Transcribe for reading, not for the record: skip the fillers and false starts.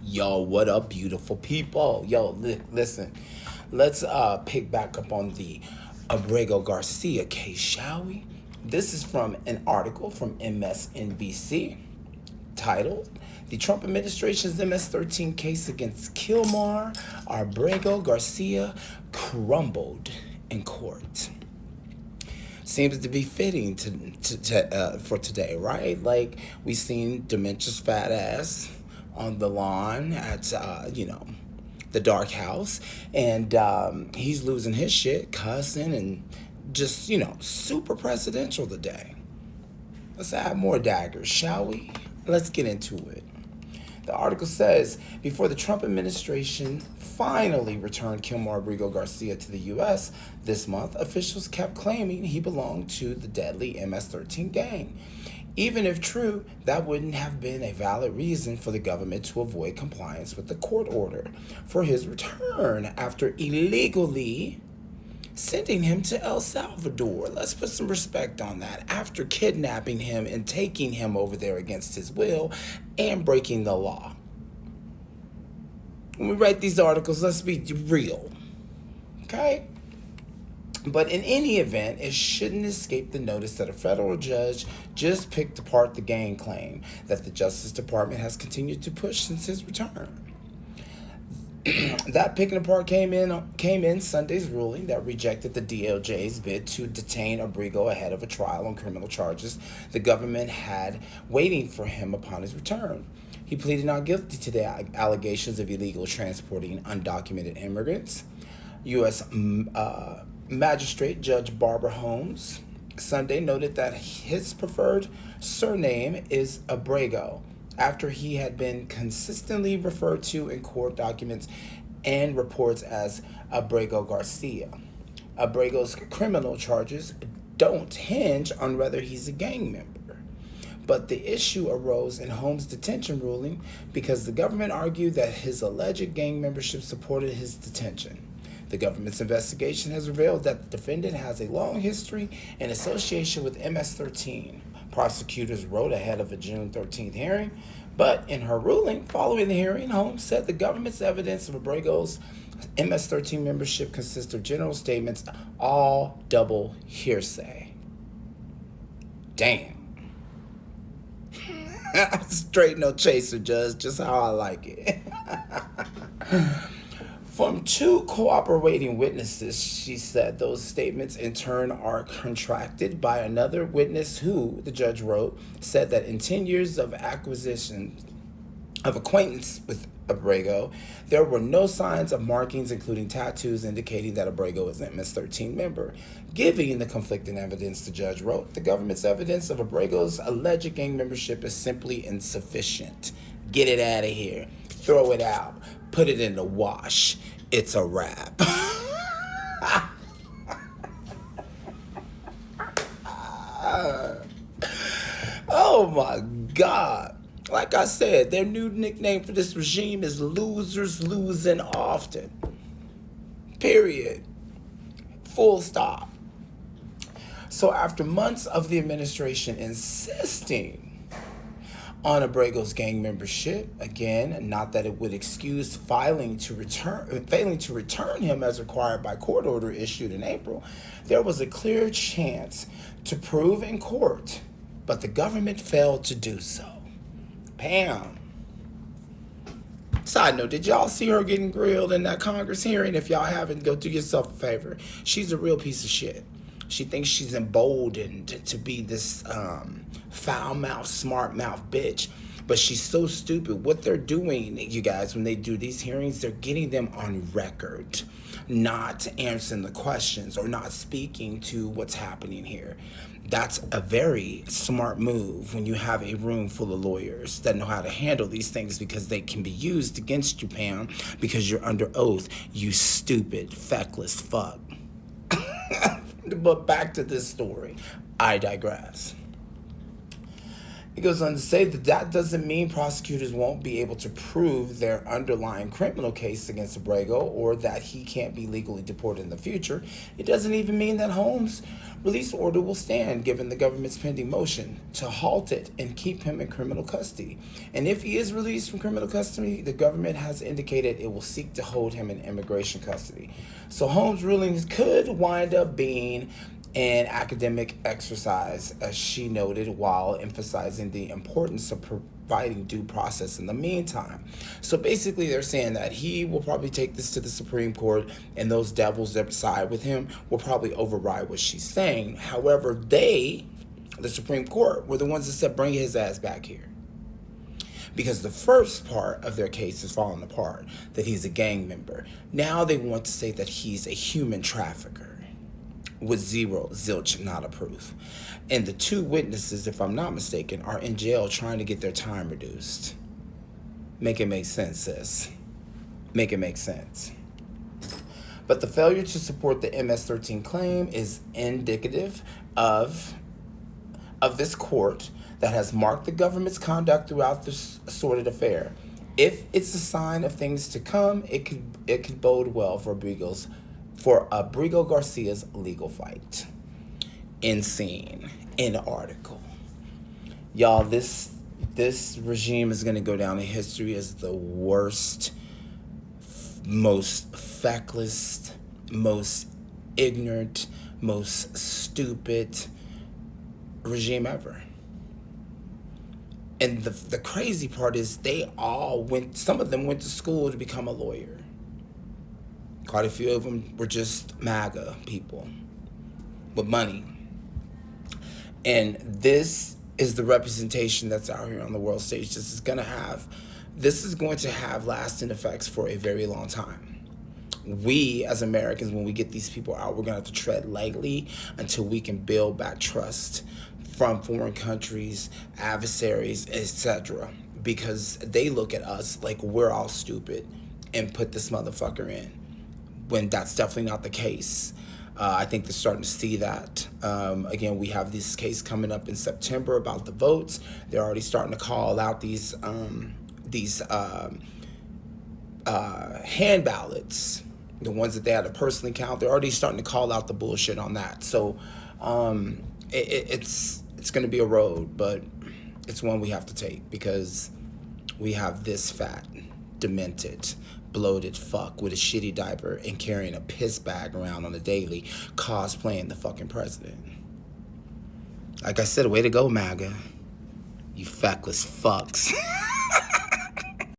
Yo, what up, beautiful people? Yo, listen, let's pick back up on the Abrego Garcia case, shall we? This is from an article from MSNBC titled "The Trump Administration's MS-13 Case Against Kilmar Abrego Garcia Crumbled in Court." Seems to be fitting for today, right? Like, we seen Dementia's fat ass on the lawn at the dark house, and he's losing his shit, cussing, and just super presidential today. Let's add more daggers, shall we? Let's get into it. The article says, before the Trump administration finally returned Kilmar Abrego Garcia to the U.S. this month, officials kept claiming he belonged to the deadly MS-13 gang. Even if true, that wouldn't have been a valid reason for the government to avoid compliance with the court order for his return after illegally sending him to El Salvador. Let's put some respect on that. After kidnapping him and taking him over there against his will and breaking the law. When we write these articles, let's be real. Okay? But in any event, it shouldn't escape the notice that a federal judge just picked apart the gang claim that the Justice Department has continued to push since his return. That picking apart came in Sunday's ruling that rejected the DOJ's bid to detain Abrego ahead of a trial on criminal charges the government had waiting for him upon his return. He pleaded not guilty to the allegations of illegal transporting undocumented immigrants. U.S. Magistrate Judge Barbara Holmes Sunday noted that his preferred surname is Abrego, after he had been consistently referred to in court documents and reports as Abrego Garcia. Abrego's criminal charges don't hinge on whether he's a gang member. But the issue arose in Holmes' detention ruling because the government argued that his alleged gang membership supported his detention. The government's investigation has revealed that the defendant has a long history in association with MS-13. Prosecutors wrote ahead of a June 13th hearing, but in her ruling following the hearing, Holmes said the government's evidence of Abrego's MS-13 membership consists of general statements, all double hearsay. Damn. Straight no chaser, Judge, just how I like it. From two cooperating witnesses, she said those statements in turn are contracted by another witness who, the judge wrote, said that in 10 years of acquaintance with Abrego, there were no signs of markings, including tattoos, indicating that Abrego is an MS-13 member. Giving the conflicting evidence, the judge wrote, the government's evidence of Abrego's alleged gang membership is simply insufficient. Get it out of here. Throw it out. Put it in the wash. It's a wrap. Oh my God. Like I said, their new nickname for this regime is losers losing often. Period. Full stop. So after months of the administration insisting on Abrego's gang membership, again, not that it would excuse failing to return him as required by court order issued in April, there was a clear chance to prove in court, but the government failed to do so. Pam. Side note, did y'all see her getting grilled in that Congress hearing? If y'all haven't, go do yourself a favor. She's a real piece of shit. She thinks she's emboldened to be this foul-mouthed, smart-mouthed bitch. But she's so stupid. What they're doing, you guys, when they do these hearings, they're getting them on record, not answering the questions or not speaking to what's happening here. That's a very smart move when you have a room full of lawyers that know how to handle these things, because they can be used against you, Pam, because you're under oath, you stupid, feckless fuck. But back to this story. I digress. He goes on to say that that doesn't mean prosecutors won't be able to prove their underlying criminal case against Abrego or that he can't be legally deported in the future. It doesn't even mean that Holmes' release order will stand given the government's pending motion to halt it and keep him in criminal custody. And if he is released from criminal custody, the government has indicated it will seek to hold him in immigration custody. So Holmes' rulings could wind up being an academic exercise, as she noted, while emphasizing the importance of providing due process in the meantime. So basically, they're saying that he will probably take this to the Supreme Court, and those devils that side with him will probably override what she's saying. However, they, the Supreme Court, were the ones that said, bring his ass back here. Because the first part of their case is falling apart, that he's a gang member. Now they want to say that he's a human trafficker with zero, zilch, not a proof. And the two witnesses, if I'm not mistaken, are in jail trying to get their time reduced. Make it make sense, sis. Make it make sense. But the failure to support the MS-13 claim is indicative of this court that has marked the government's conduct throughout this sordid affair. If it's a sign of things to come, it could bode well for Abrego Garcia's legal fight. End scene. End article. Y'all, this regime is going to go down in history as the worst, most feckless, most ignorant, most stupid regime ever. And the crazy part is some of them went to school to become a lawyer. Quite a few of them were just MAGA people with money. And this is the representation that's out here on the world stage. This is going to have lasting effects for a very long time. We, as Americans, when we get these people out, we're going to have to tread lightly until we can build back trust from foreign countries, adversaries, etc. Because they look at us like we're all stupid and put this motherfucker in, when that's definitely not the case. I think they're starting to see that. Again, we have this case coming up in September about the votes. They're already starting to call out these hand ballots, the ones that they had to personally count. They're already starting to call out the bullshit on that. So it's going to be a road, but it's one we have to take because we have this fat, demented, bloated fuck with a shitty diaper and carrying a piss bag around on a daily, cosplaying the fucking president. Like I said, way to go, MAGA. You feckless fucks.